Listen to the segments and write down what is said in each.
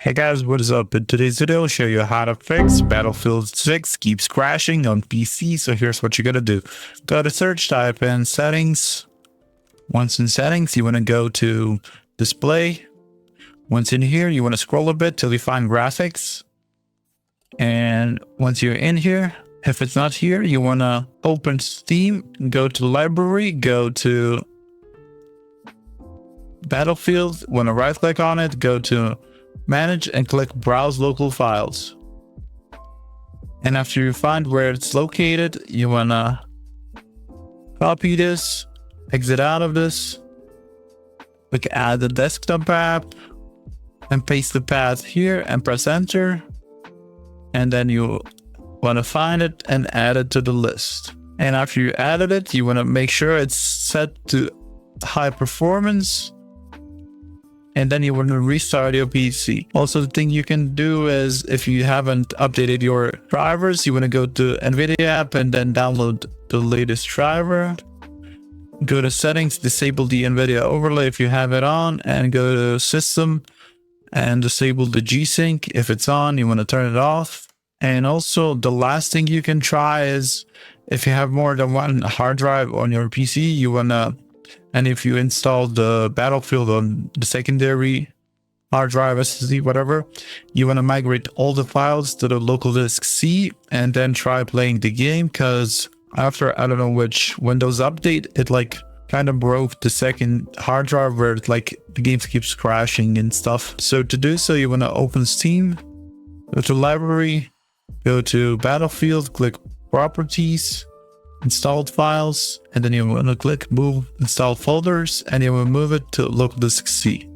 Hey guys, what is up? In today's video, I'll show you how to fix Battlefield 6 keeps crashing on PC. So here's what you're gonna do. Go to search, type in settings. Once in settings, you wanna go to display. Once in here, you wanna scroll a bit till you find graphics. And once you're in here, if it's not here, you wanna open Steam, go to library, go to Battlefield, wanna right click on it, go to manage and click browse local files. And after you find where it's located, you wanna copy this, exit out of this, click add the desktop app and paste the path here and press enter. And then you wanna find it and add it to the list. And after you added it, you wanna make sure it's set to high performance. And then you want to restart your PC. Also, the thing you can do is if you haven't updated your drivers, you want to go to NVIDIA app and then download the latest driver. Go to settings, disable the NVIDIA overlay if you have it on, and go to system and disable the G-Sync. If it's on, you want to turn it off. And also the last thing you can try is if you have more than one hard drive on your PC, you want to, and if you install the Battlefield on the secondary hard drive, SSD, whatever, you want to migrate all the files to the local disk C and then try playing the game, because after I don't know which Windows update, it like kind of broke the second hard drive where it, like the game keeps crashing and stuff. So to do so, you want to open Steam, go to library, go to Battlefield, click properties, installed files, and then you want to click move install folders, and you will move it to local disk C.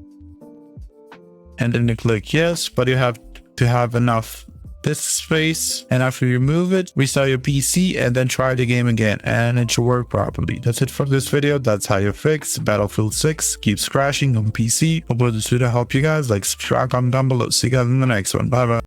And then you click yes, but you have to have enough disk space. And after you move it, restart your PC and then try the game again, and it should work properly. That's it for this video. That's how you fix Battlefield 6 keeps crashing on PC. Hope this video helped you guys. Like, subscribe, comment down below. See you guys in the next one. Bye bye.